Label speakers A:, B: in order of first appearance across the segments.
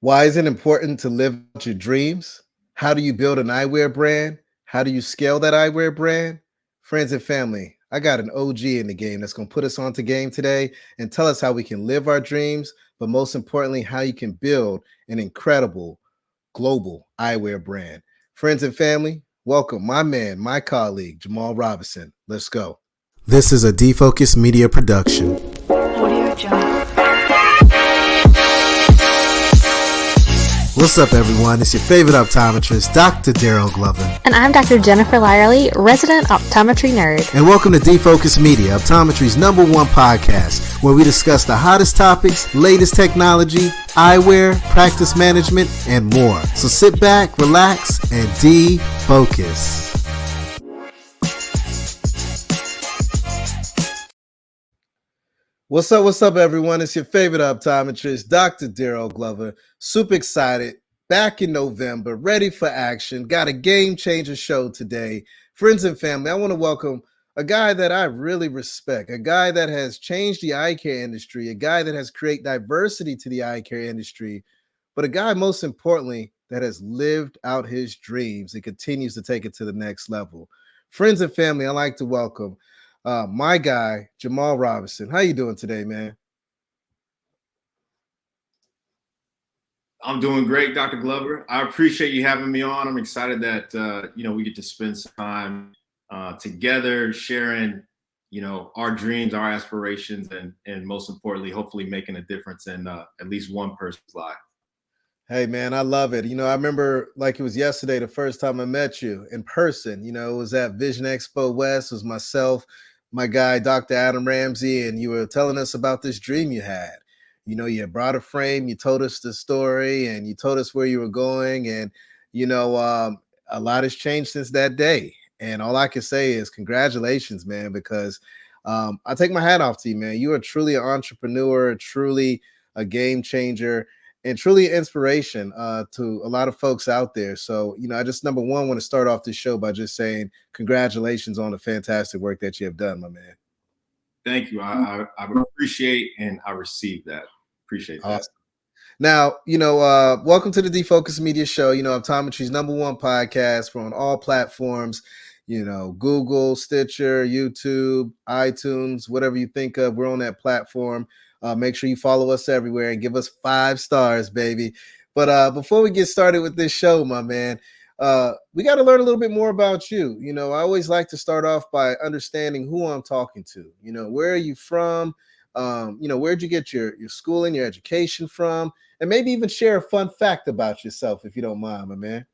A: Why is it important to live out your dreams? How do you build an eyewear brand? How do you scale that eyewear brand? Friends and family, I got an OG in the game that's going to put us onto game today and tell us how we can live our dreams, but most importantly, how you can build an incredible global eyewear brand. Friends and family, welcome my man, my colleague, Jamal Robinson. Let's go. This is a Defocus Media production.
B: Audio Jungle.
A: What's up, everyone? It's your favorite optometrist, Dr. Daryl Glover.
B: And I'm Dr. Jennifer Lyerly, resident optometry nerd.
A: And welcome to Defocus Media, optometry's #1 podcast, where we discuss the hottest topics, latest technology, eyewear, practice management, and more. So sit back, relax, and defocus. What's up, everyone? It's your favorite optometrist, Dr. Daryl Glover. Super excited. Back in November, ready for action. Got a game changer show today. Friends and family, I want to welcome a guy that I really respect, a guy that has changed the eye care industry, a guy that has created diversity to the eye care industry, but a guy, most importantly, that has lived out his dreams and continues to take it to the next level. Friends and family, I'd like to welcome my guy, Jamal Robinson. How you doing today, man?
C: I'm doing great, Dr. Glover. I appreciate you having me on. I'm excited that we get to spend some time together, sharing our dreams, our aspirations, and most importantly, hopefully making a difference in at least one person's life.
A: Hey, man, I love it. I remember like it was yesterday, the first time I met you in person. It was at Vision Expo West. It was myself, my guy, Dr. Adam Ramsey, and you were telling us about this dream you had. You had brought a frame, you told us the story, and you told us where you were going. And, a lot has changed since that day. And all I can say is congratulations, man, because I take my hat off to you, man. You are truly an entrepreneur, truly a game changer, and truly an inspiration to a lot of folks out there. So, I just number one want to start off this show by just saying congratulations on the fantastic work that you have done, my man.
C: Thank you. I appreciate and I receive that. Appreciate that.
A: Awesome. Now, welcome to the Defocus Media Show. Optometry's #1 podcast. We're on all platforms, Google, Stitcher, YouTube, iTunes, whatever you think of. We're on that platform. Make sure you follow us everywhere and give us 5 stars, baby. But before we get started with this show, my man, we got to learn a little bit more about you. I always like to start off by understanding who I'm talking to. Where are you from? Where'd you get your schooling, your education from? And maybe even share a fun fact about yourself, if you don't mind, my man.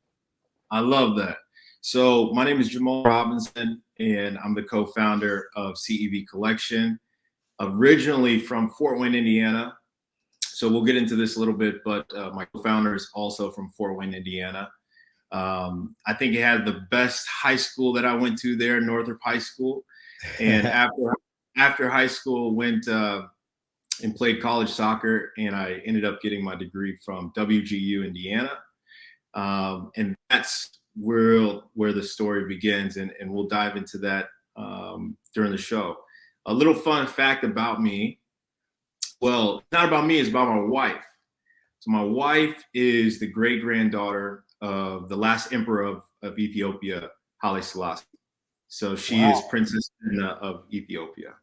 C: I love that. So my name is Jamal Robinson, and I'm the co-founder of CEV Collection, originally from Fort Wayne, Indiana. So we'll get into this a little bit, but my co-founder is also from Fort Wayne, Indiana. I think it had the best high school that I went to there, Northrop High School. And after high school, went and played college soccer, and I ended up getting my degree from WGU, Indiana. And that's where the story begins, and we'll dive into that during the show. A little fun fact about me. Well, it's not about me, it's about my wife. So my wife is the great-granddaughter of the last emperor of Ethiopia, Haile Selassie. So she is Princess of Ethiopia.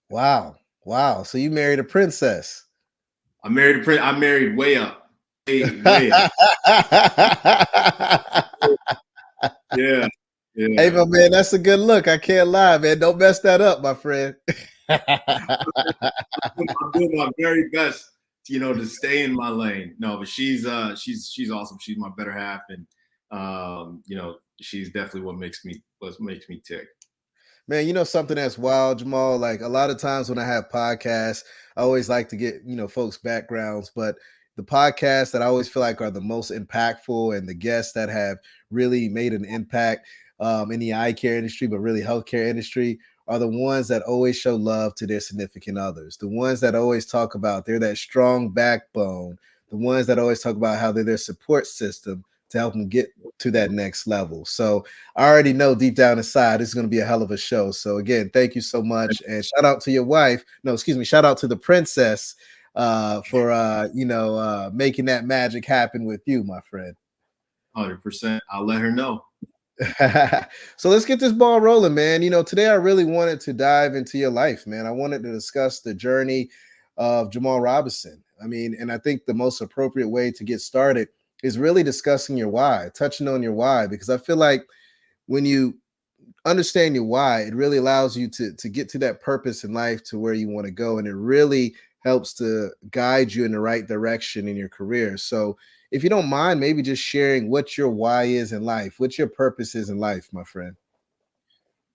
A: Wow. So you married a princess.
C: I married way up. Way up. Yeah.
A: Hey, my man, that's a good look. I can't lie, man. Don't mess that up, my friend.
C: I'm doing my very best, to stay in my lane. No, but she's awesome. She's my better half, and she's definitely what makes me tick.
A: Man, something that's wild, Jamal. Like a lot of times when I have podcasts, I always like to get folks' backgrounds, but the podcasts that I always feel like are the most impactful and the guests that have really made an impact in the eye care industry, but really healthcare industry, are the ones that always show love to their significant others. The ones that always talk about they're that strong backbone. The ones that always talk about how they're their support system to help them get to that next level. So I already know deep down inside this is going to be a hell of a show. So again, thank you so much, and shout out to your wife. No, excuse me, shout out to the princess. for making that magic happen with you, my friend.
C: 100%. I'll let her know.
A: So let's get this ball rolling, man. Today I really wanted to dive into your life, man. I wanted to discuss the journey of Jamal Robinson. I mean, and I think the most appropriate way to get started is really discussing your why, touching on your why, because I feel like when you understand your why, it really allows you to get to that purpose in life to where you want to go. And it really helps to guide you in the right direction in your career. So if you don't mind, maybe just sharing what your why is in life, what your purpose is in life, my friend.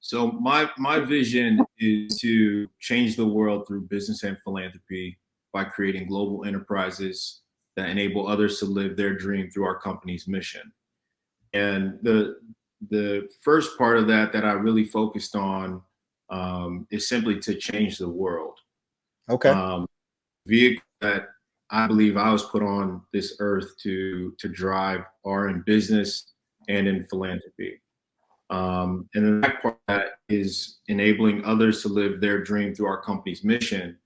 C: So my vision is to change the world through business and philanthropy by creating global enterprises that enable others to live their dream through our company's mission. And the first part of that I really focused on is simply to change the world.
A: Okay.
C: Vehicle that I believe I was put on this earth to drive are in business and in philanthropy. And the next part of that is enabling others to live their dream through our company's mission.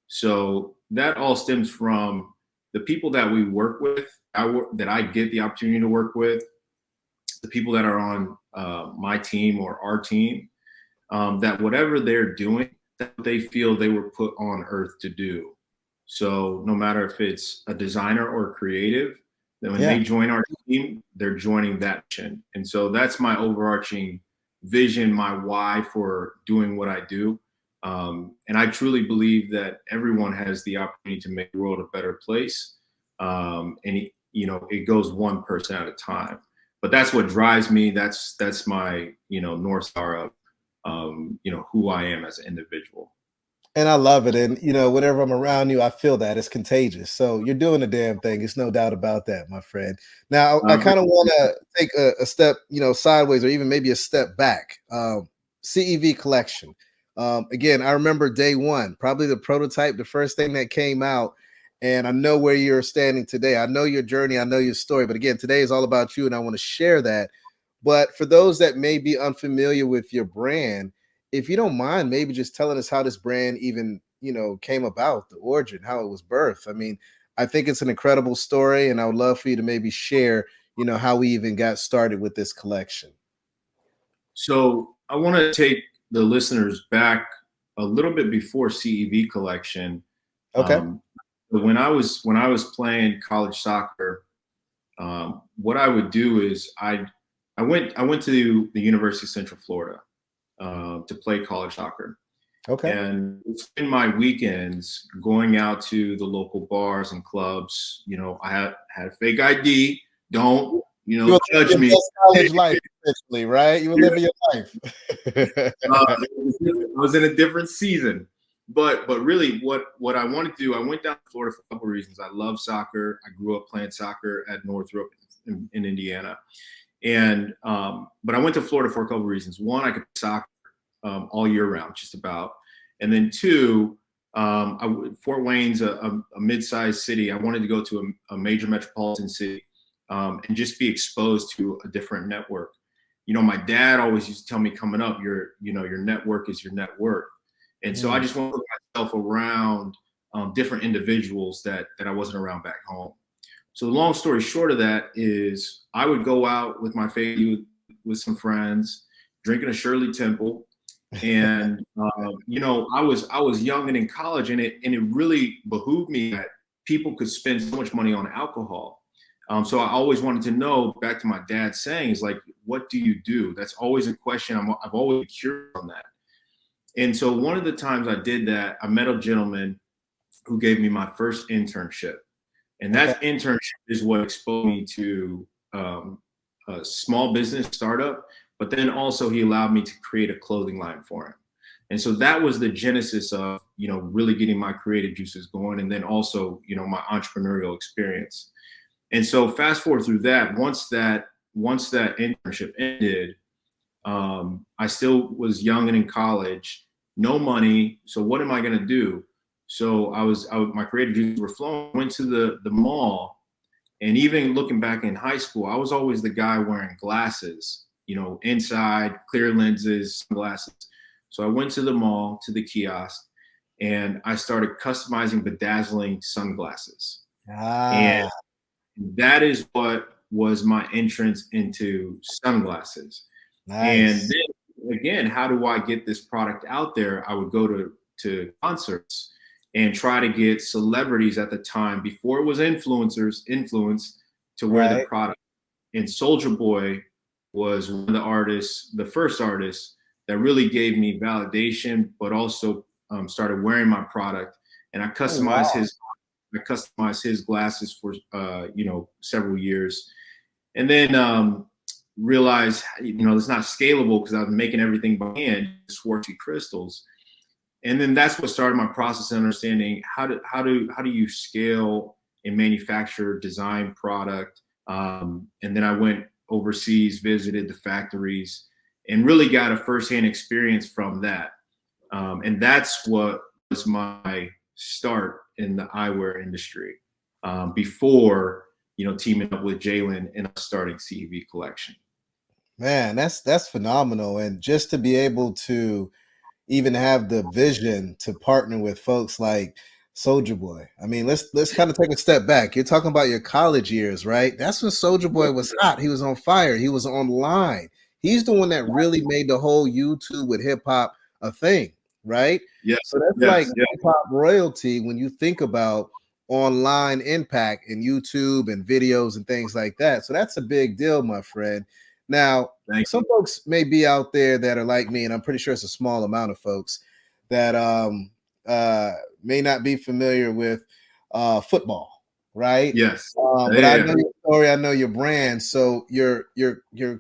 C: So that all stems from the people that we work with, that I get the opportunity to work with, the people that are on my team or our team, that whatever they're doing, that they feel they were put on earth to do. So no matter if it's a designer or creative, then when they join our team, they're joining that mission. And so that's my overarching vision, my why for doing what I do. And I truly believe that everyone has the opportunity to make the world a better place. And it goes one person at a time. But that's what drives me. That's my North Star of who I am as an individual.
A: And I love it. And whenever I'm around you, I feel that it's contagious. So you're doing the damn thing. It's no doubt about that, my friend. Now, I kind of want to take a step, sideways or even maybe a step back. CEV Collection. Again, I remember day one, probably the prototype, the first thing that came out. And I know where you're standing today. I know your journey. I know your story. But again, today is all about you. And I want to share that. But for those that may be unfamiliar with your brand, if you don't mind, maybe just telling us how this brand even, came about, the origin, how it was birthed. I mean, I think it's an incredible story, and I would love for you to maybe share, how we even got started with this collection.
C: So I want to take the listeners back a little bit before CEV Collection.
A: Okay.
C: When I was playing college soccer, what I would do is I went to the University of Central Florida to play college soccer.
A: Okay.
C: And spend my weekends going out to the local bars and clubs. I had a fake ID. Don't judge me.
A: College life, essentially, right? You were living your life.
C: I was in a different season, but really, what I wanted to do, I went down to Florida for a couple of reasons. I love soccer. I grew up playing soccer at Northrop in Indiana, and but I went to Florida for a couple of reasons. One, I could play soccer all year round, just about. And then two, Fort Wayne's a mid-sized city. I wanted to go to a major metropolitan city and just be exposed to a different network. My dad always used to tell me coming up, your network is your net worth. And so I just want to put myself around different individuals that I wasn't around back home. So the long story short of that is I would go out with my family, with some friends, drinking a Shirley Temple. And I was young and in college, and it really behooved me that people could spend so much money on alcohol. So I always wanted to know, back to my dad saying, is like, what do you do? That's always a question. I've always been curious on that. And so one of the times I did that, I met a gentleman who gave me my first internship, and that internship is what exposed me to a small business startup. But then also he allowed me to create a clothing line for him. And so that was the genesis of, really getting my creative juices going. And then also, my entrepreneurial experience. And so fast forward through that, once that internship ended, I still was young and in college, no money. So what am I going to do? So my creative juices were flowing, went to the mall. And even looking back in high school, I was always the guy wearing glasses, inside, clear lenses, sunglasses. So I went to the mall, to the kiosk, and I started customizing bedazzling sunglasses. And
A: Ah,
C: that is what was my entrance into sunglasses. And
A: nice.
C: then again, how do I get this product out there? I would go to concerts and try to get celebrities at the time before it was influence to wear the
A: Right.
C: product. And Soldier Boy was one of the artists, the first artist that really gave me validation, but also started wearing my product. And
A: Oh, wow.
C: I customized his glasses for several years, and then realized it's not scalable because I was making everything by hand, Swartzy crystals. And then that's what started my process of understanding how do you scale and manufacture design product. And then I went overseas, visited the factories, and really got a firsthand experience from that. And that's what was my start in the eyewear industry before teaming up with Jalen and starting CEV Collection.
A: Man, that's phenomenal. And just to be able to even have the vision to partner with folks like Soldier Boy. I mean, let's kind of take a step back. You're talking about your college years, right? That's when Soldier Boy was hot. He was on fire. He was online. He's the one that really made the whole YouTube with hip hop a thing, right?
C: Yes,
A: So that's like
C: yes, yes.
A: hip hop royalty when you think about online impact and YouTube and videos and things like that. So that's a big deal, my friend. Now,
C: Thank
A: some folks may be out there that are like me, and I'm pretty sure it's a small amount of folks that may not be familiar with football, right?
C: you. Yes.
A: But I
C: Yeah.
A: know your story, I know your brand. So your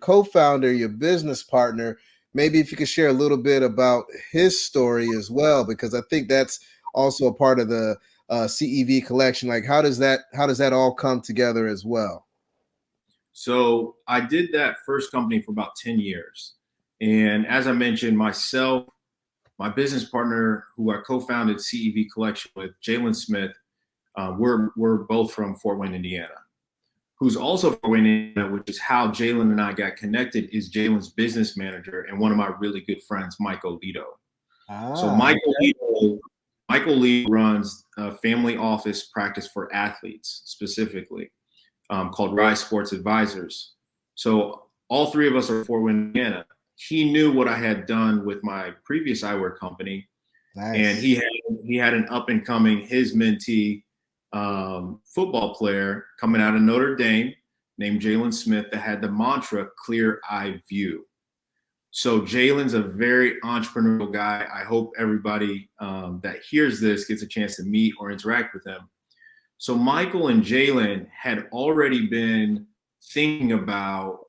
A: co-founder, your business partner, maybe if you could share a little bit about his story as well, because I think that's also a part of the CEV collection. Like how does that all come together as well?
C: So I did that first company for about 10 years. And as I mentioned, myself, my business partner, who I co-founded CEV Collection with, Jalen Smith, we're both from Fort Wayne, Indiana. Who's also from Fort Wayne, Indiana, which is how Jalen and I got connected, is Jalen's business manager and one of my really good friends, Michael Lito. So
A: Ah,
C: Michael Lee runs a family office practice for athletes specifically, called Rise Sports Advisors. So all three of us are Fort Wayne, Indiana. He knew what I had done with my previous eyewear company, and
A: nice.
C: he had an up and coming, his mentee, football player coming out of Notre Dame named Jalen Smith that had the mantra "Clear Eye View." So Jalen's a very entrepreneurial guy. I hope everybody that hears this gets a chance to meet or interact with him. So Michael and Jalen had already been thinking about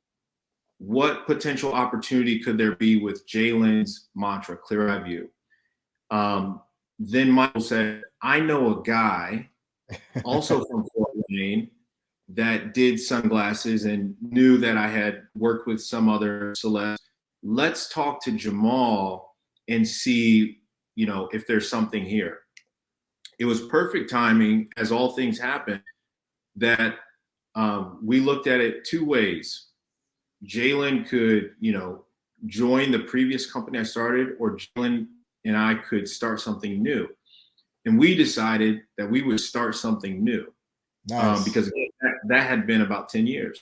C: what potential opportunity could there be with Jalen's mantra, "Clear Eye View." Then Michael said, "I know a guy also from Fort Wayne that did sunglasses and knew that I had worked with some other celebs. Let's talk to Jamal and see, if there's something here." It was perfect timing, as all things happen, that we looked at it two ways. Jalen could, join the previous company I started, or Jalen and I could start something new. And we decided that we would start something new,
A: Nice.
C: because that had been about 10 years.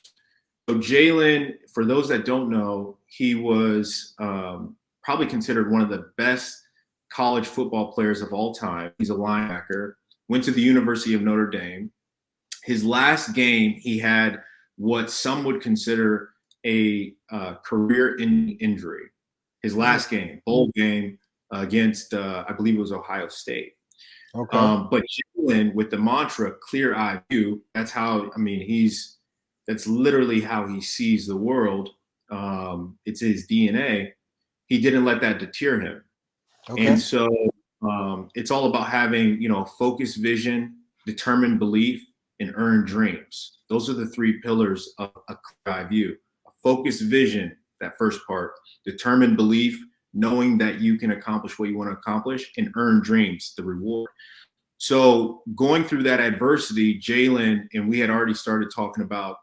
C: So Jalen, for those that don't know, he was probably considered one of the best college football players of all time. He's a linebacker, went to the University of Notre Dame. His last game, he had what some would consider a career injury. His last game, bowl game against, I believe it was Ohio State.
A: Okay.
C: But Jalen, with the mantra "Clear Eye View," that's how, that's literally how he sees the world. It's his DNA. He didn't let that deter him. And
A: Okay.
C: so it's all about having, focused vision, determined belief, and earned dreams. Those are the three pillars of a clear eye view. A focused vision, that first part, determined belief, knowing that you can accomplish what you want to accomplish, and earn dreams, the reward. So going through that adversity, Jalen and we had already started talking about,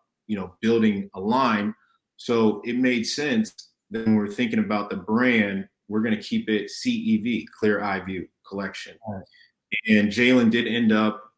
C: building a line. So it made sense that when we're thinking about the brand, we're going to keep it CEV, Clear Eye View, Collection.
A: Right.
C: And Jalen did end up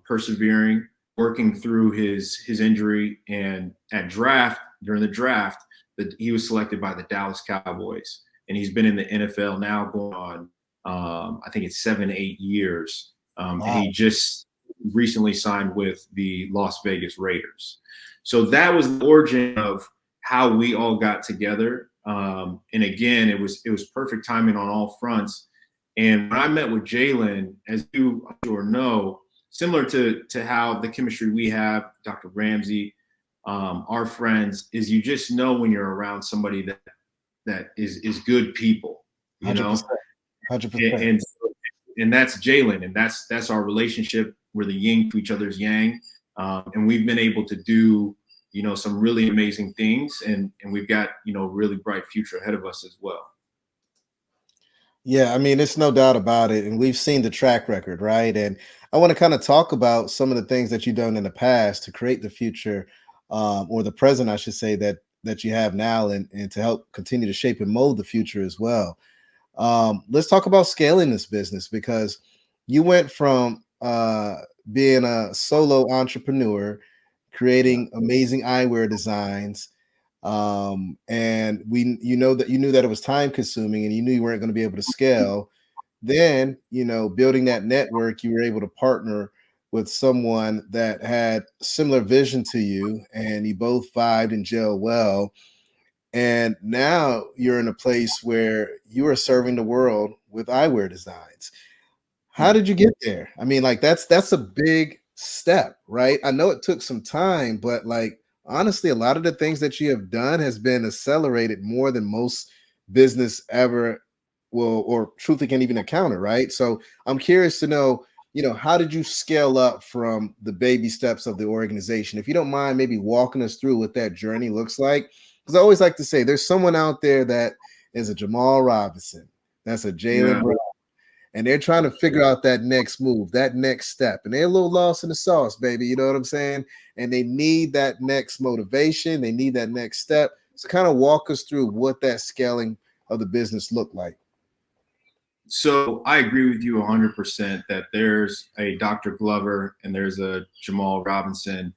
C: persevering, working through his injury, and during the draft, that he was selected by the Dallas Cowboys, and he's been in the NFL now going on I think it's 7-8 years, and
A: Wow.
C: he just recently signed with the Las Vegas Raiders. So that was the origin of how we all got together. And again, it was perfect timing on all fronts. And when I met with Jalen, as you I'm sure know, similar to how the chemistry we have, Dr. Ramsey, our friends, is you just know when you're around somebody that is good people, you
A: 100%.
C: know,
A: 100%.
C: and that's Jalen, and that's our relationship. We're the yin to each other's yang, and we've been able to do some really amazing things, and we've got a really bright future ahead of us as well.
A: Yeah, I mean, it's no doubt about it. And we've seen the track record, right? And I want to kind of talk about some of the things that you've done in the past to create the future, or the present, I should say, that you have now, and to help continue to shape and mold the future as well. Let's talk about scaling this business, because you went from being a solo entrepreneur, creating amazing eyewear designs, and you know that you knew that it was time consuming, and you knew you weren't going to be able to scale. Then, building that network, you were able to partner with someone that had similar vision to you, and you both vibed and gel well. And now you're in a place where you are serving the world with eyewear designs. How did you get there? I mean, like, that's a big step, right? I know it took some time, but like, honestly, a lot of the things that you have done has been accelerated more than most business ever will, or truthfully can even encounter, right? So I'm curious to know, how did you scale up from the baby steps of the organization? If you don't mind, maybe walking us through what that journey looks like. Because I always like to say there's someone out there that is a Jamal Robinson, that's a Jalen
C: Yeah.
A: Brown, and they're trying to figure out that next move, that next step, and they're a little lost in the sauce, baby. You know what I'm saying? And they need that next motivation. They need that next step. So kind of walk us through what that scaling of the business looked like.
C: So I agree with you 100% that there's a Dr. Glover and there's a Jamal Robinson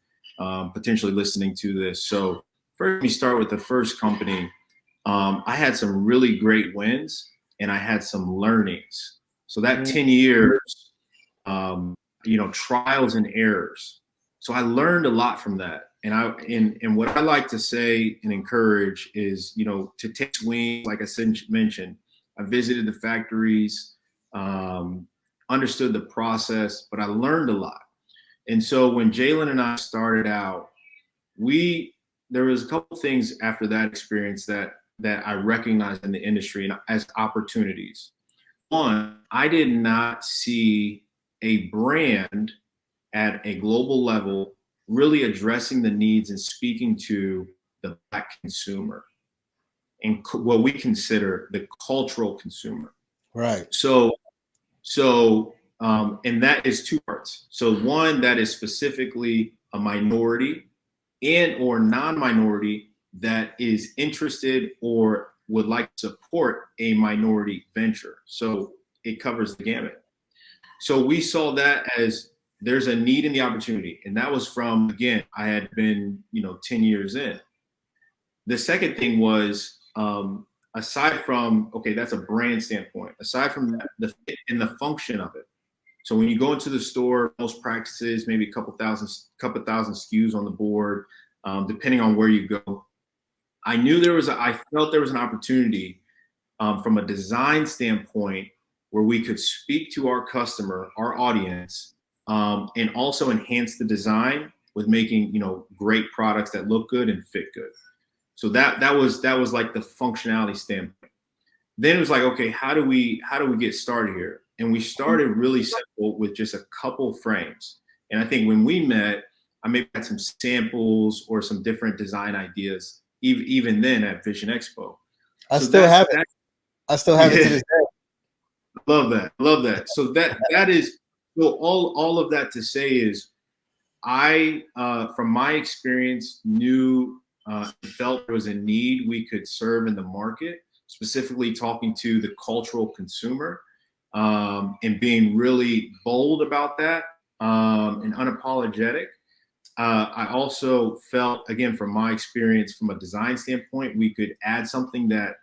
C: potentially listening to this. So first, let me start with the first company. I had some really great wins and I had some learnings. So that 10 years, trials and errors. So I learned a lot from that. And what I like to say and encourage is, to take swings, like I said, mentioned. I visited the factories, understood the process, but I learned a lot. And so when Jalen and I started out, there was a couple things after that experience that I recognized in the industry and as opportunities. One, I did not see a brand at a global level really addressing the needs and speaking to the Black consumer and what we consider the cultural consumer.
A: Right.
C: So, and that is two parts. So one, that is specifically a minority and or non-minority that is interested or would like to support a minority venture. So it covers the gamut. So we saw that as there's a need in the opportunity. And that was from, again, I had been, 10 years in. The second thing was, aside from, okay, that's a brand standpoint, aside from that, the fit and the function of it. So when you go into the store, most practices, maybe a couple thousand SKUs on the board, depending on where you go. I felt there was an opportunity from a design standpoint where we could speak to our customer, our audience, and also enhance the design with making, great products that look good and fit good. So that was like the functionality standpoint. Then it was like, okay, how do we get started here? And we started really simple with just a couple frames. And I think when we met, I maybe had some samples or some different design ideas, even then at Vision Expo.
A: I
C: So
A: still have it. I still have it to this day.
C: Love that. So that is, so all of that to say is, I from my experience knew felt there was a need we could serve in the market, specifically talking to the cultural consumer. and being really bold about that, and unapologetic. I also felt, again, from my experience, from a design standpoint, we could add something that,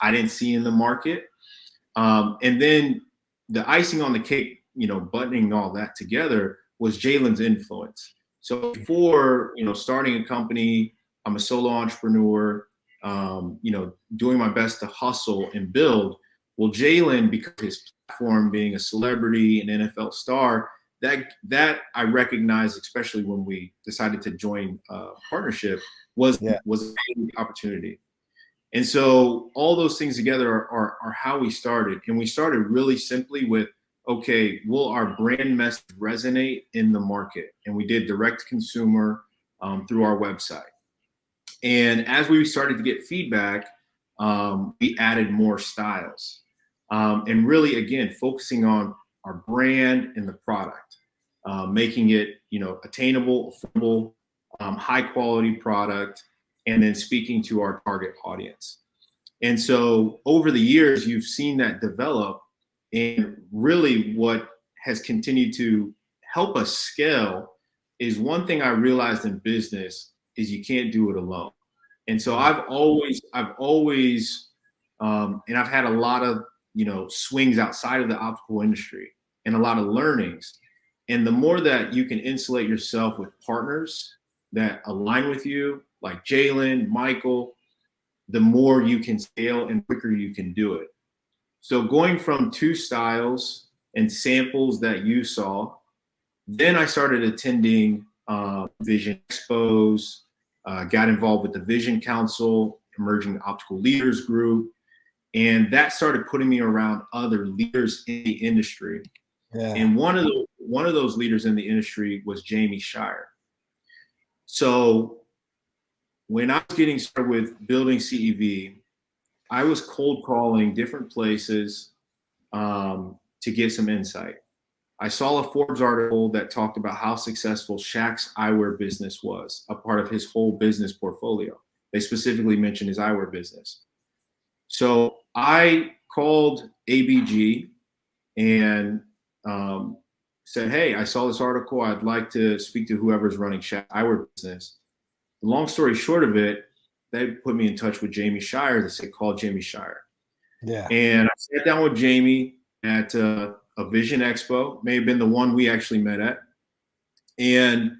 C: I didn't see in the market. And then the icing on the cake, buttoning all that together was Jalen's influence. So before, starting a company, I'm a solo entrepreneur, doing my best to hustle and build. Well, Jalen, because of his platform, being a celebrity, an NFL star, that I recognized, especially when we decided to join partnership, was a big opportunity. And so all those things together are how we started. And we started really simply with, okay, will our brand message resonate in the market? And we did direct consumer through our website. And as we started to get feedback, we added more styles. And really, again, focusing on our brand and the product, making it, attainable, affordable, high quality product, and then speaking to our target audience. And so over the years, you've seen that develop. And really what has continued to help us scale is one thing I realized in business is you can't do it alone. And so I've always, and I've had a lot of, swings outside of the optical industry and a lot of learnings. And the more that you can insulate yourself with partners that align with you, like Jalen, Michael, the more you can scale and quicker you can do it. So going from 2 styles and samples that you saw, then I started attending Vision Expos, got involved with the Vision Council, Emerging Optical Leaders Group, and that started putting me around other leaders in the industry. Yeah. And one of those leaders in the industry was Jamie Shire. So when I was getting started with building CEV, I was cold calling different places to get some insight. I saw a Forbes article that talked about how successful Shaq's eyewear business was, a part of his whole business portfolio. They specifically mentioned his eyewear business. So I called ABG and said, hey, I saw this article. I'd like to speak to whoever's running Shaq's eyewear business. The long story short of it, they put me in touch with Jamie Shire. They said, call Jamie Shire. Yeah. And I sat down with Jamie at a Vision Expo, may have been the one we actually met at. And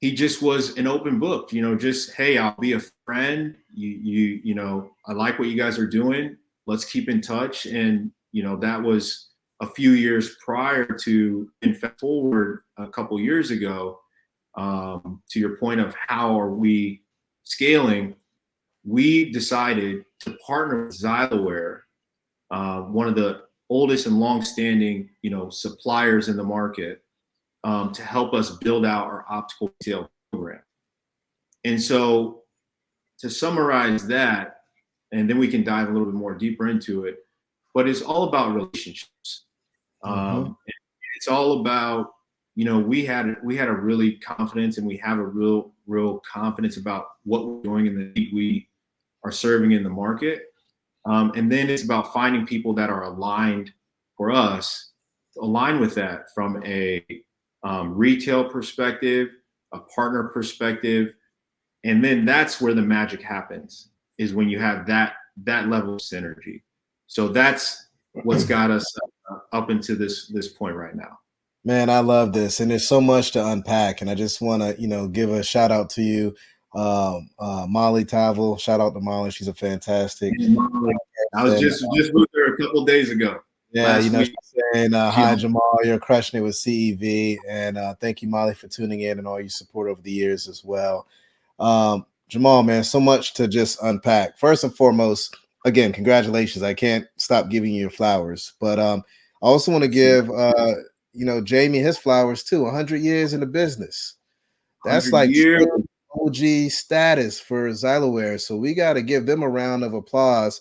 C: he just was an open book, just, hey, I'll be a friend. I like what you guys are doing. Let's keep in touch. And, that was a few years prior to, in fact, forward a couple years ago, to your point of how are we scaling, we decided to partner with Eyewear, one of the oldest and long-standing, suppliers in the market, to help us build out our optical retail program. And so, to summarize that, and then we can dive a little bit more deeper into it, but it's all about relationships. It's all about, we had a really confidence, and we have a real confidence about what we're doing in the need we are serving in the market. And then it's about finding people that are aligned for us, align with that from a retail perspective, a partner perspective. And then that's where the magic happens, is when you have that level of synergy. So that's what's got us up into this point right now.
A: Man, I love this, and there's so much to unpack. And I just want to, give a shout out to you, Molly Tavel. Shout out to Molly; she's a fantastic.
C: I was just with her a couple of days ago.
A: Yeah, she's saying, hi, Jamal, you're crushing it with CEV, and thank you, Molly, for tuning in and all your support over the years as well. Jamal, man, so much to just unpack. First and foremost, again, congratulations. I can't stop giving you your flowers, but I also want to give Jamie his flowers too. 100 years in the business. That's like OG status for Eyewear. So we got to give them a round of applause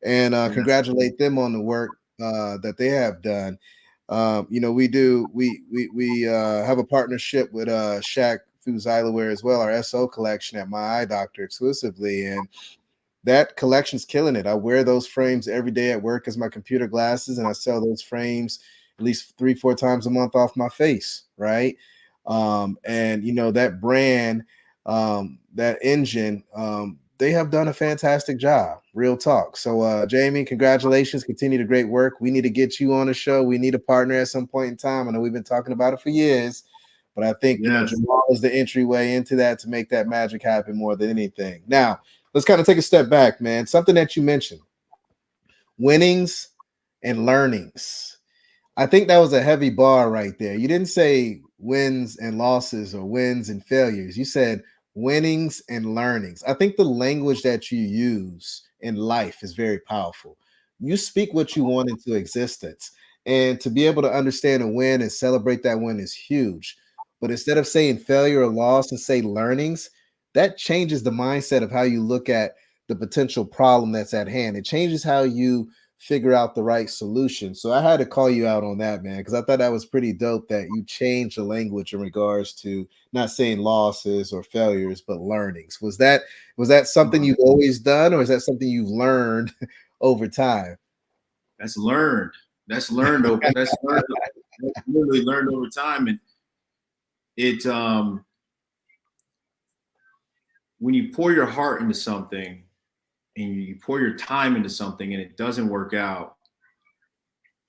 A: and congratulate them on the work that they have done. We have a partnership with Shaq through Eyewear as well, our SO collection at My Eye Doctor exclusively, and that collection's killing it. I wear those frames every day at work as my computer glasses, and I sell those frames at least 3-4 times a month off my face, right? And you know, that brand, that engine, they have done a fantastic job. Real talk. So, Jamie, congratulations. Continue the great work. We need to get you on the show. We need a partner at some point in time. I know we've been talking about it for years, but I think, you know,
C: Yes.
A: Jamal is the entryway into that to make that magic happen more than anything. Now, let's kind of take a step back, man. Something that you mentioned, winnings and learnings. I think that was a heavy bar right there. You didn't say wins and losses or wins and failures. You said winnings and learnings. I think the language that you use in life is very powerful. You speak what you want into existence. And to be able to understand a win and celebrate that win is huge. But instead of saying failure or loss and say learnings, that changes the mindset of how you look at the potential problem that's at hand. It changes how you figure out the right solution. So I had to call you out on that, man, because I thought that was pretty dope that you changed the language in regards to not saying losses or failures, but learnings. Was that something you've always done, or is that something you've learned over time?
C: That's learned. That's learned over. That's learned. That's literally learned over time, and it when you pour your heart into something and you pour your time into something and it doesn't work out,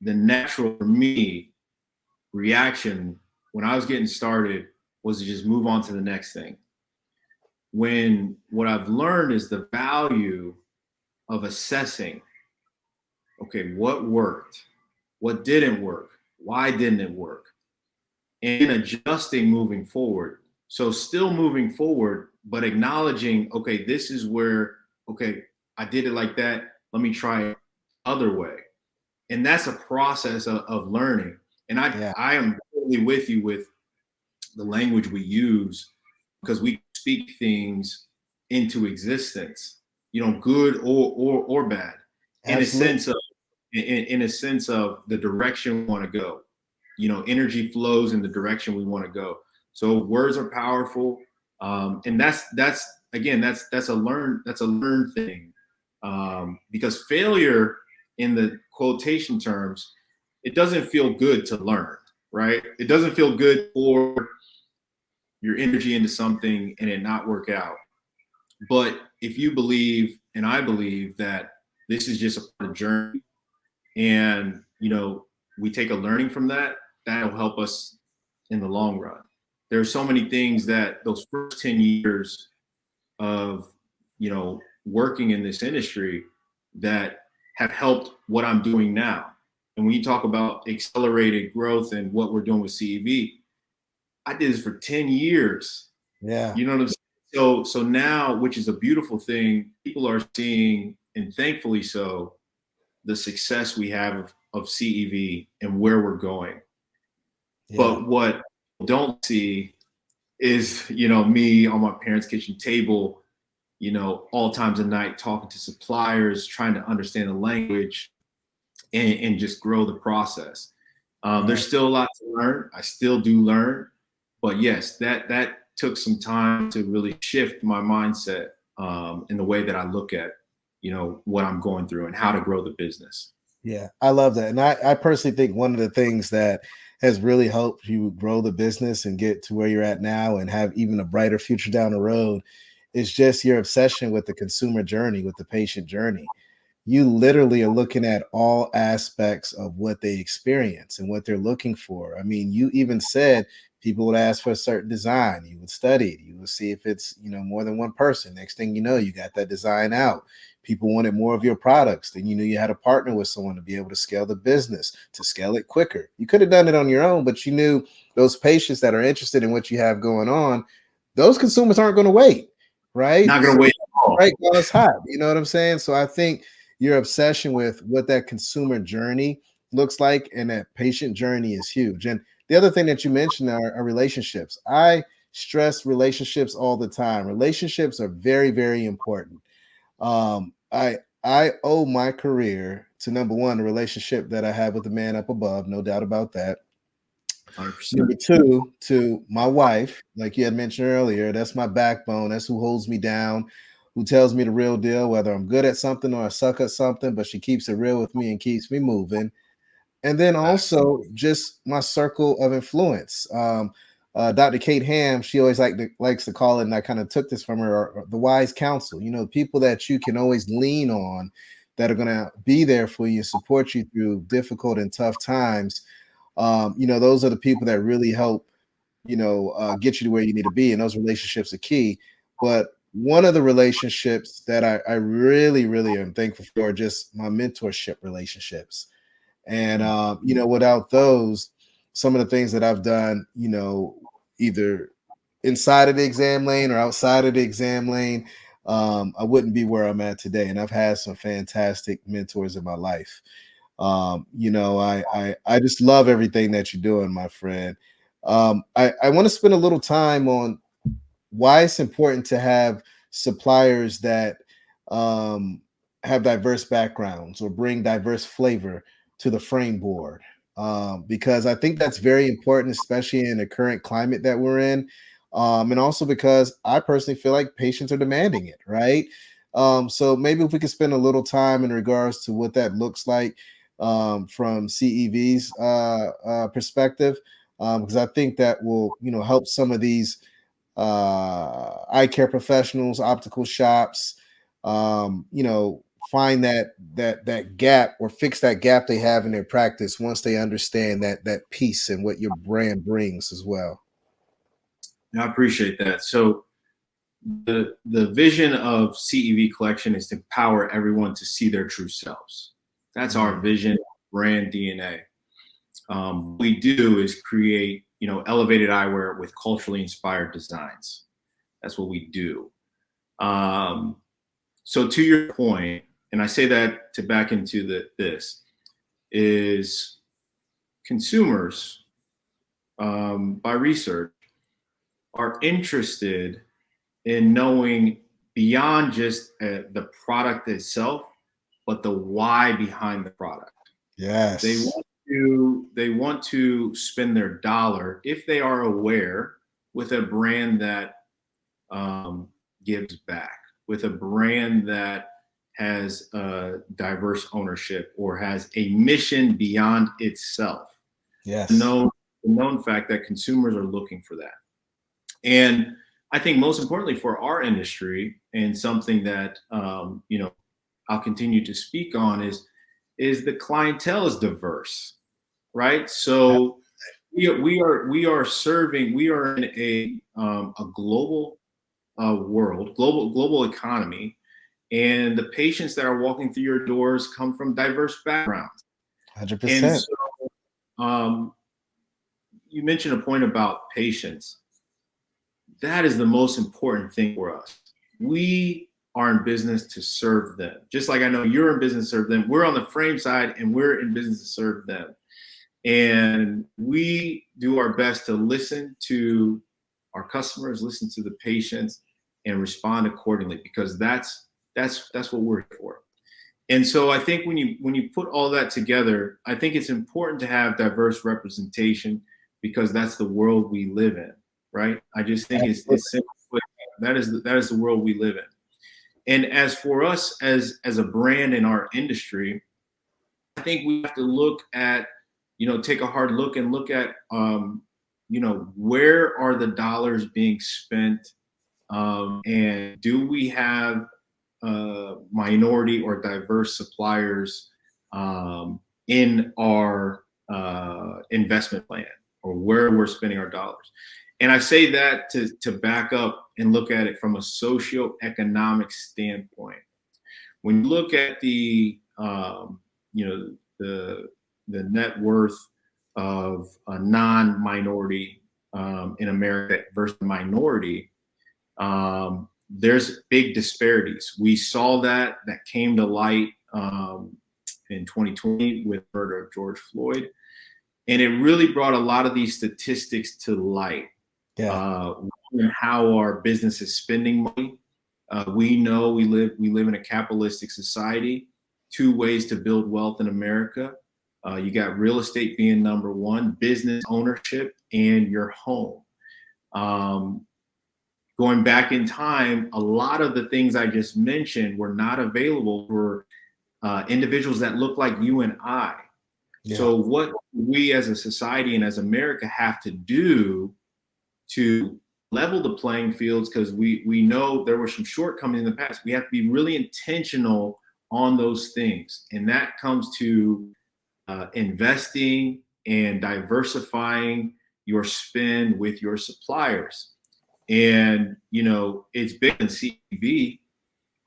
C: the natural for me reaction when I was getting started was to just move on to the next thing. When what I've learned is the value of assessing, okay, what worked, what didn't work, why didn't it work, and adjusting moving forward. So still moving forward, but acknowledging, okay, this is where, okay, I did it like that. Let me try it other way. And that's a process of learning. And
A: Yeah,
C: I am totally with you with the language we use because we speak things into existence, you know, good or bad, in a
A: absolutely.
C: sense of in a sense of the direction we want to go. You know, energy flows in the direction we want to go. So words are powerful, and that's again that's a learned thing, because failure in the quotation terms, it doesn't feel good to learn, right? It doesn't feel good for your energy into something and it not work out. But if you believe, and I believe that this is just a part of the journey, and you know, we take a learning from that, that'll help us in the long run. There are so many things that those first 10 years of, you know, working in this industry that have helped what I'm doing now. And when you talk about accelerated growth and what we're doing with CEV, I did this for 10 years.
A: Yeah.
C: You know what I'm saying? So now, which is a beautiful thing, people are seeing, and thankfully so, the success we have of CEV and where we're going.
A: Yeah.
C: But what don't see is, you know, me on my parents' kitchen table, you know, all times of night talking to suppliers, trying to understand the language and just grow the process.
A: Right.
C: There's still a lot to learn. I still do learn, but yes, that took some time to really shift my mindset, in the way that I look at, you know, what I'm going through and how to grow the business.
A: Yeah, I love that. And I personally think one of the things that has really helped you grow the business and get to where you're at now and have even a brighter future down the road is just your obsession with the consumer journey, with the patient journey. You literally are looking at all aspects of what they experience and what they're looking for. I mean, you even said people would ask for a certain design. You would study it. You would see if it's, you know, more than one person. Next thing you know, you got that design out. People wanted more of your products. Then you knew you had to partner with someone to be able to scale the business, to scale it quicker. You could have done it on your own, but you knew those patients that are interested in what you have going on, those consumers aren't going to wait, right?
C: Not
A: So,
C: gonna wait at all.
A: right while it's hot. You know what I'm saying? So I think your obsession with what that consumer journey looks like and that patient journey is huge. And the other thing that you mentioned are relationships. I stress relationships all the time. Relationships are very, very important. I owe my career to number one, the relationship that I have with the man up above, no doubt about that.
C: 100%.
A: Number two, to my wife, like you had mentioned earlier, that's my backbone. That's who holds me down, who tells me the real deal, whether I'm good at something or I suck at something, but she keeps it real with me and keeps me moving. And then
C: Facts.
A: also just my circle of influence. Dr. Kate Ham, she always likes to call it, and I kind of took this from her, or the wise counsel. You know, people that you can always lean on, that are going to be there for you, support you through difficult and tough times. You know, those are the people that really help, get you to where you need to be, and those relationships are key. But one of the relationships that I really, really am thankful for are just my mentorship relationships. And
C: Mm.
A: without those, some of the things that I've done, either inside of the exam lane or outside of the exam lane, I wouldn't be where I'm at today. And I've had some fantastic mentors in my life. I just love everything that you're doing, my friend. I want to spend a little time on why it's important to have suppliers that um, have diverse backgrounds or bring diverse flavor to the frame board. Because I think that's very important, especially in the current climate that we're in. And also because I personally feel like patients are demanding it, right? So maybe if we could spend a little time in regards to what that looks like from CEV's perspective, because I think that will, help some of these eye care professionals, optical shops, find that gap or fix that gap they have in their practice once they understand that piece and what your brand brings as well.
C: I appreciate that. So the vision of CEV Collection is to empower everyone to see their true selves. That's our vision, brand DNA. What we do is create, elevated eyewear with culturally inspired designs. That's what we do. So to your point, and I say that to back into this, is consumers, by research, are interested in knowing beyond just the product itself, but the why behind the product.
A: Yes.
C: They want to spend their dollar if they are aware with a brand that gives back, with a brand that has diverse ownership or has a mission beyond itself.
A: Yes.
C: The known fact that consumers are looking for that. And I think most importantly for our industry, and something that I'll continue to speak on, is the clientele is diverse, right? So we are serving, we are in a global world, global economy, and the patients that are walking through your doors come from diverse backgrounds. And
A: 100%.
C: so you mentioned a point about patients. That is the most important thing for us. We are in business to serve them. Just like I know you're in business to serve them. We're on the frame side and we're in business to serve them. And we do our best to listen to our customers, listen to the patients, and respond accordingly, because that's what we're here for. And so I think when you put all that together, I think it's important to have diverse representation, because that's the world we live in, right? I just think it's simple. That is the world we live in. And as for us as a brand in our industry, I think we have to look at, take a hard look and look at, where are the dollars being spent, and do we have minority or diverse suppliers in our investment plan, or where we're spending our dollars. And I say that to back up and look at it from a socioeconomic standpoint. When you look at the net worth of a non-minority in America versus minority, there's big disparities. We saw that came to light in 2020 with the murder of George Floyd. And it really brought a lot of these statistics to light.
A: Yeah.
C: And how our business is spending money. We know we live in a capitalistic society. Two ways to build wealth in America. You got real estate being number one, business ownership, and your home. going back in time, a lot of the things I just mentioned were not available for individuals that look like you and I.
A: Yeah.
C: So what we as a society and as America have to do to level the playing fields, because we know there were some shortcomings in the past. We have to be really intentional on those things. And that comes to investing and diversifying your spend with your suppliers. And, you know, it's big in CEV.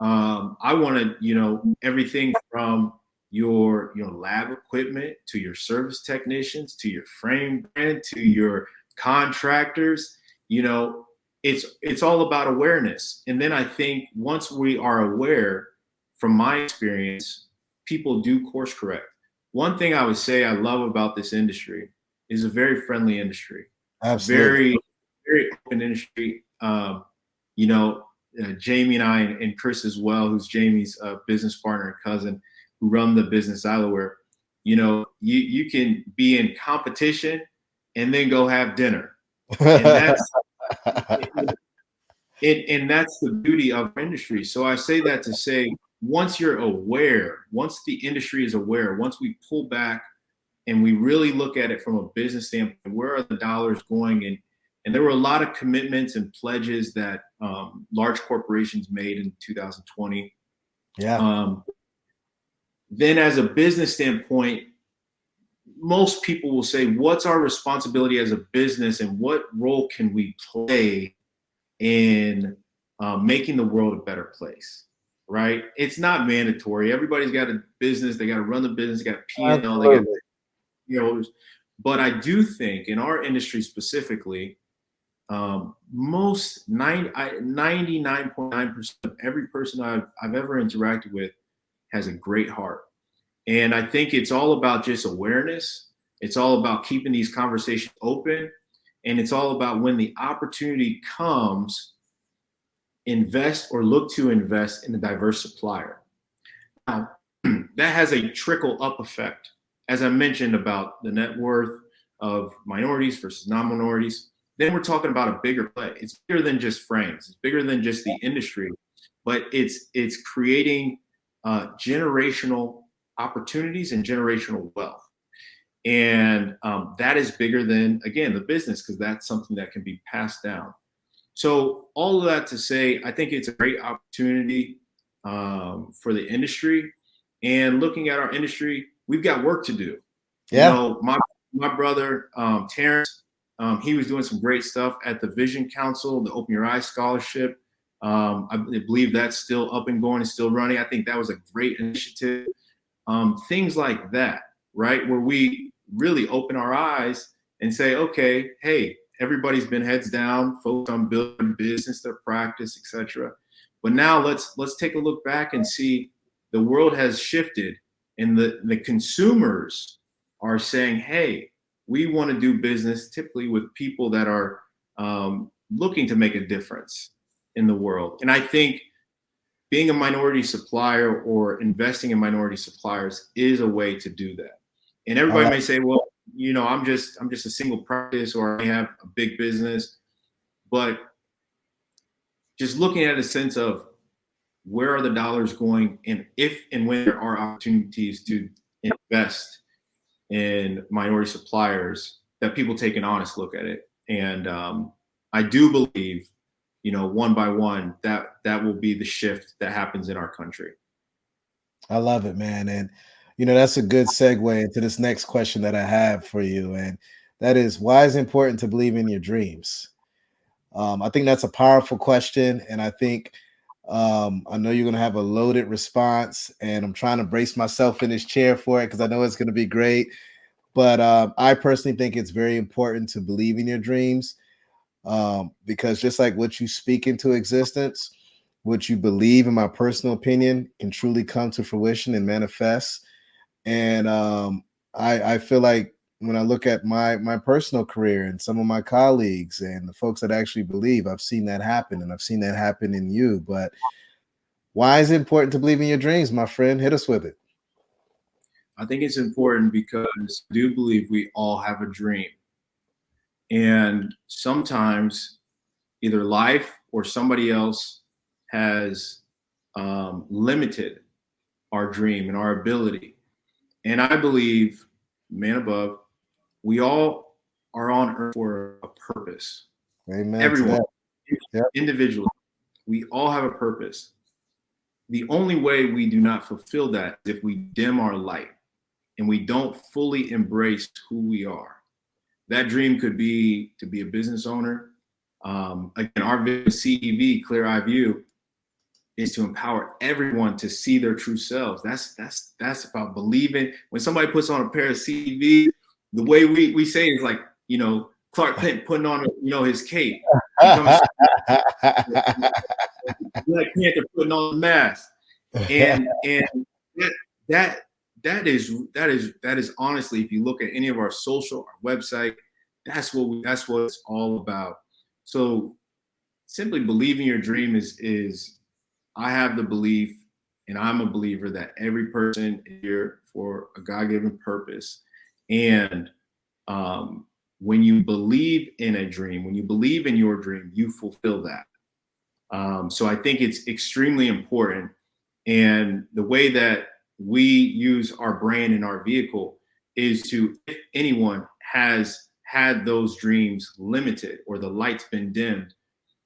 C: I wanted, you know, everything from your lab equipment to your service technicians to your frame brand to your contractors. You know, it's all about awareness. And then I think once we are aware, from my experience, people do course correct. One thing I would say I love about this industry is a very friendly industry.
A: Absolutely.
C: Very, very open industry. You know, Jamie and I and Chris as well, who's Jamie's business partner and cousin, who run the business Eyewear. You know, you can be in competition and then go have dinner, and that's and that's the beauty of our industry. So I say that to say, once you're aware, once the industry is aware, once we pull back and we really look at it from a business standpoint, where are the dollars going? And there were a lot of commitments and pledges that large corporations made in 2020.
A: Yeah.
C: Then as a business standpoint, most people will say, what's our responsibility as a business and what role can we play in making the world a better place, right? It's not mandatory. Everybody's got a business. They got to run the business, they got P&L, they got, you know, but I do think in our industry specifically, most 99.9% of every person I've ever interacted with has a great heart. And I think it's all about just awareness. It's all about keeping these conversations open. And it's all about when the opportunity comes, invest or look to invest in a diverse supplier. Now, that has a trickle up effect. As I mentioned about the net worth of minorities versus non-minorities, then we're talking about a bigger play. It's bigger than just frames. It's bigger than just the industry, but it's creating generational opportunities and generational wealth. And that is bigger than, again, the business, because that's something that can be passed down. So all of that to say, I think it's a great opportunity for the industry. And looking at our industry, we've got work to do.
A: Yeah.
C: You know, my brother, Terrence, he was doing some great stuff at the Vision Council, the Open Your Eyes Scholarship. I believe that's still up and going and still running. I think that was a great initiative. Things like that, right? Where we really open our eyes and say, okay, hey, everybody's been heads down, focused on building business, their practice, etc. But now let's take a look back and see the world has shifted, and the consumers are saying, hey, we want to do business typically with people that are looking to make a difference in the world. And I think being a minority supplier or investing in minority suppliers is a way to do that. And everybody may say, well, you know, I'm just a single practice, or I have a big business. But just looking at a sense of where are the dollars going, and if and when there are opportunities to invest in minority suppliers, that people take an honest look at it. And I do believe, you know, one by one, that will be the shift that happens in our country.
A: I love it, man. And, you know, that's a good segue into this next question that I have for you. And that is, why is it important to believe in your dreams? I think that's a powerful question. And I think I know you're going to have a loaded response. And I'm trying to brace myself in this chair for it because I know it's going to be great. But I personally think it's very important to believe in your dreams because just like what you speak into existence, what you believe, in my personal opinion, can truly come to fruition and manifest. And I feel like when I look at my personal career and some of my colleagues and the folks that actually believe, I've seen that happen, and I've seen that happen in you. But why is it important to believe in your dreams, my friend? Hit us with it.
C: I think it's important because I do believe we all have a dream. And sometimes either life or somebody else has limited our dream and our ability. And I believe, man above, we all are on earth for a purpose.
A: Amen to
C: Everyone,
A: that. Yep.
C: individually, we all have a purpose. The only way we do not fulfill that is if we dim our light and we don't fully embrace who we are. That dream could be to be a business owner. Again, our vision, CEV, Clear Eye View, is to empower everyone to see their true selves. That's about believing. When somebody puts on a pair of CEV, the way we say it is like, you know, Clark Kent putting on, you know, his cape. Black Panther putting on the mask, and that that is honestly, if you look at any of our social, our website, that's what it's all about. So simply believing your dream is I have the belief, and I'm a believer, that every person is here for a God-given purpose. And when you believe in a dream, when you believe in your dream, you fulfill that. So I think it's extremely important. And the way that we use our brand in our vehicle is to, if anyone has had those dreams limited or the light's been dimmed,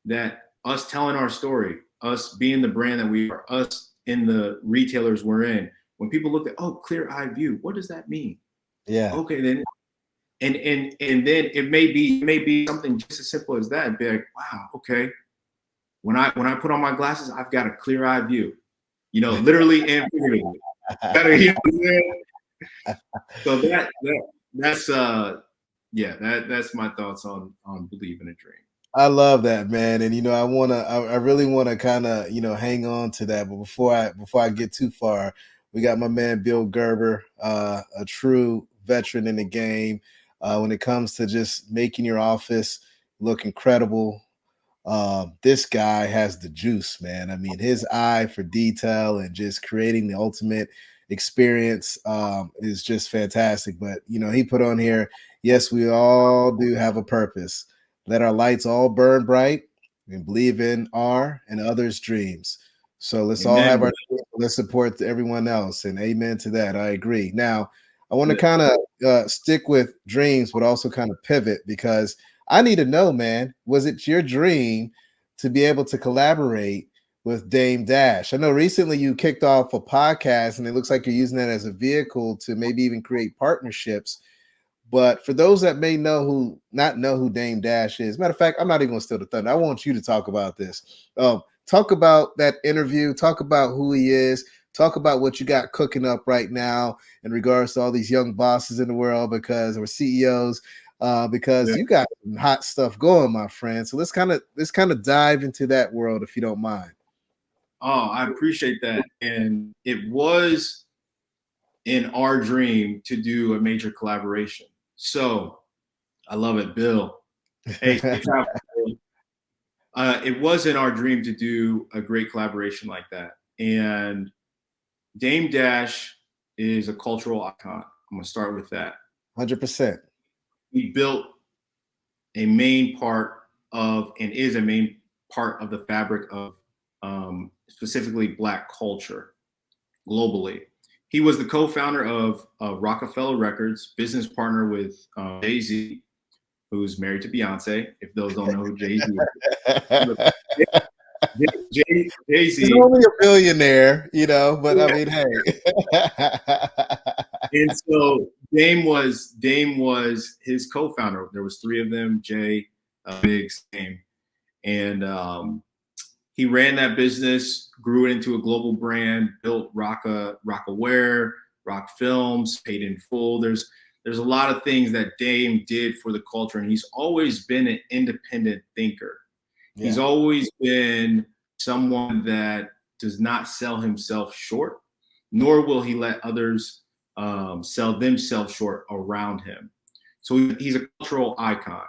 C: that us telling our story, us being the brand that we are, us in the retailers we're in, when people look at, oh, Clear Eye View, what does that mean?
A: Yeah.
C: Okay, then, and then it may be something just as simple as that. Be like, wow, okay. When I put on my glasses, I've got a clear eye view, you know, literally and figuratively. So that's my thoughts on believing a dream.
A: I love that, man. And you know, I really wanna kind of, you know, hang on to that. But before I get too far, we got my man Bill Gerber, a true veteran in the game. When it comes to just making your office look incredible, this guy has the juice, man. I mean, his eye for detail and just creating the ultimate experience is just fantastic. But you know, he put on here, yes, we all do have a purpose. Let our lights all burn bright and believe in our and others' dreams. So let's all have
C: Amen.
A: our, let's support everyone else. And amen to that. I agree. Now, I want to kind of stick with dreams, but also kind of pivot, because I need to know, man, was it your dream to be able to collaborate with Dame Dash? I know recently you kicked off a podcast and it looks like you're using that as a vehicle to maybe even create partnerships. But for those that may not know who Dame Dash is, matter of fact, I'm not even gonna steal the thunder. I want you to talk about this. Talk about that interview, talk about who he is, talk about what you got cooking up right now in regards to all these young bosses in the world, or CEOs, because you got some hot stuff going, my friend. So let's kind of dive into that world, if you don't mind.
C: Oh, I appreciate that. And it was in our dream to do a major collaboration. So I love it, Bill. Hey, safe travel, Bill. It was in our dream to do a great collaboration like that. And Dame Dash is a cultural icon. I'm gonna start with that.
A: 100%.
C: He built a main part of, and is a main part of, the fabric of specifically Black culture globally. He was the co-founder of Rockefeller Records, business partner with Jay-Z, who's married to Beyonce, if those don't know who Jay-Z is. Jay-Z.
A: He's only a billionaire, you know, but I mean, hey.
C: And so Dame was his co-founder. There was three of them, Jay, Biggs, Dame. And he ran that business, grew it into a global brand, built Eyewear, Rock Films, Paid in Full. There's a lot of things that Dame did for the culture, and he's always been an independent thinker. Yeah. He's always been someone that does not sell himself short, nor will he let others sell themselves short around him. So he's a cultural icon.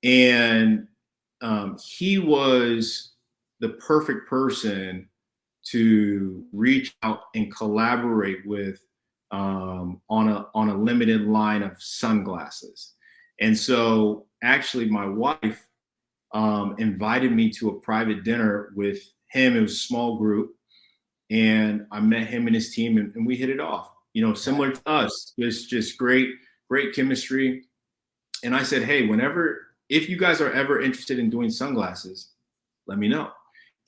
C: And he was the perfect person to reach out and collaborate with on a limited line of sunglasses. And so actually my wife invited me to a private dinner with him. It was a small group, and I met him and his team, and we hit it off. You know, similar to us, just great chemistry. And I said, hey, if you guys are ever interested in doing sunglasses, let me know.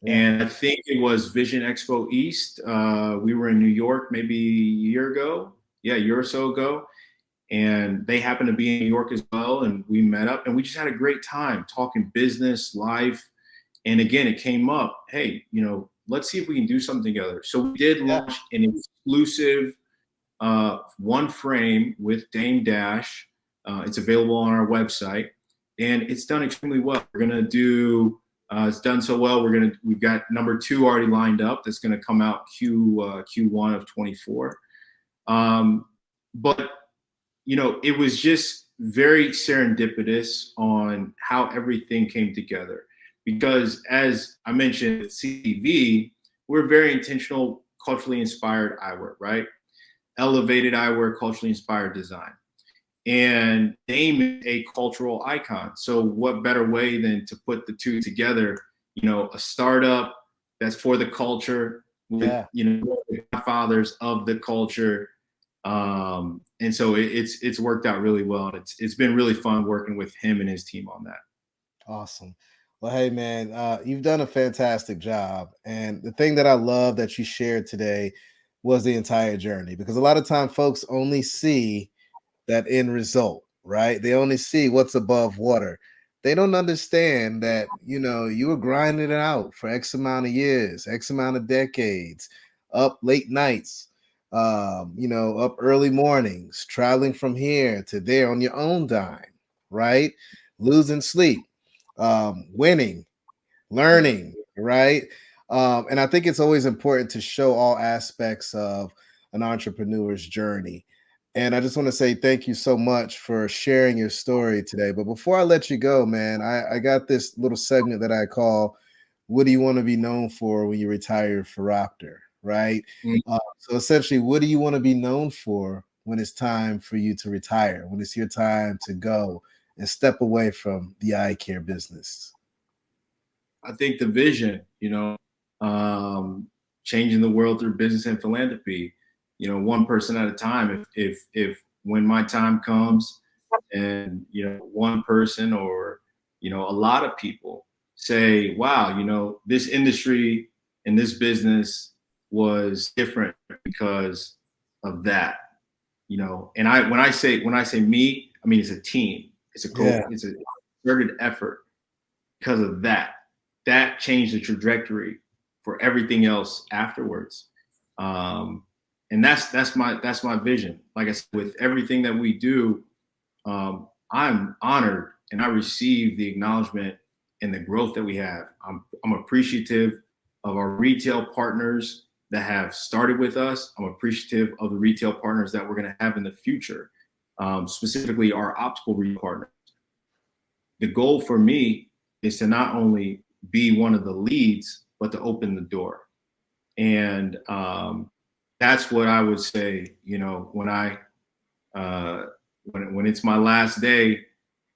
A: Yeah.
C: And I think it was Vision Expo East. We were in New York maybe a year or so ago. And they happened to be in New York as well. And we met up and we just had a great time talking business, life. And again, it came up, hey, you know, let's see if we can do something together. So we did launch an exclusive one frame with Dame Dash. It's available on our website, and it's done extremely well. We're gonna do. It's done so well. We've got number 2 already lined up. That's gonna come out Q1 of 24. But you know, it was just very serendipitous on how everything came together. Because as I mentioned, at CEV, we're very intentional, culturally inspired eyewear, right? Elevated eyewear, culturally inspired design. And Dame is a cultural icon. So what better way than to put the two together, you know, a startup that's for the culture with, you know, the fathers of the culture. And so it's worked out really well. And it's been really fun working with him and his team on that.
A: Awesome. Well, hey, man, you've done a fantastic job. And the thing that I love that you shared today was the entire journey, because a lot of time folks only see that end result, right? They only see what's above water. They don't understand that, you know, you were grinding it out for X amount of years, X amount of decades, up late nights, you know, up early mornings, traveling from here to there on your own dime, right? Losing sleep, winning, learning, right? And I think it's always important to show all aspects of an entrepreneur's journey. And I just want to say thank you so much for sharing your story today. But before I let you go, man, I got this little segment that I call "What do you want to be known for when you retire for Proctor?" Right? So essentially, what do you want to be known for when it's time for you to retire? When it's your time to go and step away from the eye care business?
C: I think the vision, you know, changing the world through business and philanthropy, you know, one person at a time. If when my time comes and, you know, one person or, you know, a lot of people say, wow, you know, this industry and this business was different because of that, you know. And when I say me, I mean, it's a team. It's it's a concerted effort because of that. That changed the trajectory for everything else afterwards. And that's my vision. Like I said, with everything that we do, I'm honored and I receive the acknowledgement and the growth that we have. I'm appreciative of our retail partners that have started with us. I'm appreciative of the retail partners that we're going to have in the future, specifically our optical retail partners. The goal for me is to not only be one of the leads, but to open the door. And that's what I would say, you know, when when it's my last day,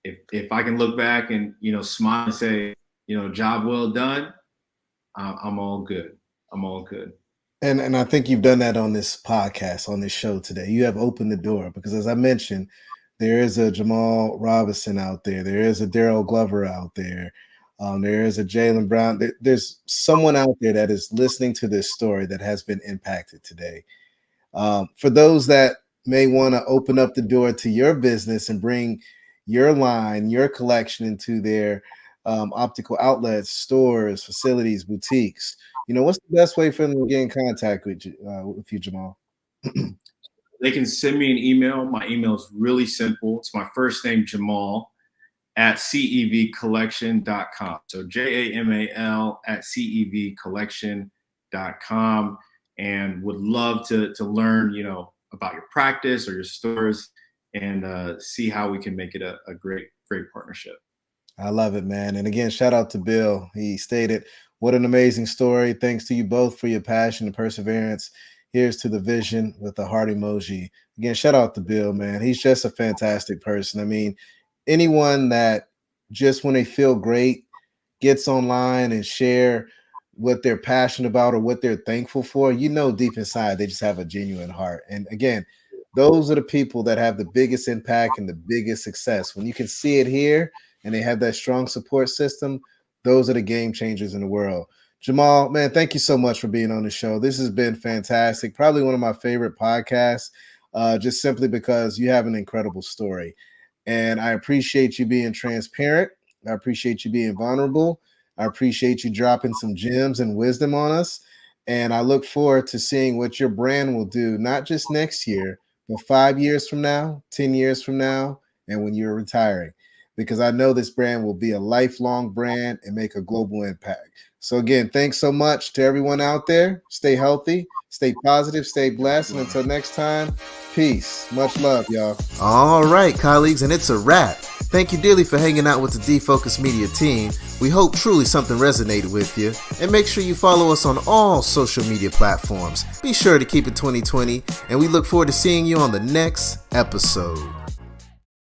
C: if I can look back and, you know, smile and say, you know, job well done, I'm all good. I'm all good.
A: And I think you've done that on this podcast, on this show today. You have opened the door because, as I mentioned, there is a Jamal Robinson out there. There is a Daryl Glover out there. There is a Jalen Brown. There's someone out there that is listening to this story that has been impacted today. For those that may want to open up the door to your business and bring your line, your collection into their optical outlets, stores, facilities, boutiques, you know, what's the best way for them to get in contact with you, Jamal?
C: They can send me an email. My email is really simple. It's my first name, Jamal, at cevcollection.com. So JAMAL at cevcollection.com, and would love to learn, you know, about your practice or your stores and see how we can make it a great partnership.
A: I love it, man. And again, shout out to Bill. He stated, "What an amazing story. Thanks to you both for your passion and perseverance. Here's to the vision," with a heart emoji. Again, shout out to Bill, man. He's just a fantastic person. I mean, anyone that just when they feel great gets online and share what they're passionate about or what they're thankful for, you know, deep inside, they just have a genuine heart. And again, those are the people that have the biggest impact and the biggest success. When you can see it here and they have that strong support system, those are the game changers in the world. Jamal, man, thank you so much for being on the show. This has been fantastic. Probably one of my favorite podcasts, just simply because you have an incredible story. And I appreciate you being transparent. I appreciate you being vulnerable. I appreciate you dropping some gems and wisdom on us. And I look forward to seeing what your brand will do, not just next year, but 5 years from now, 10 years from now, and when you're retiring, because I know this brand will be a lifelong brand and make a global impact. So again, thanks so much to everyone out there. Stay healthy, stay positive, stay blessed. And until next time, peace. Much love, y'all.
D: All right, colleagues, and it's a wrap. Thank you dearly for hanging out with the Defocus Media team. We hope truly something resonated with you. And make sure you follow us on all social media platforms. Be sure to keep it 2020, and we look forward to seeing you on the next episode.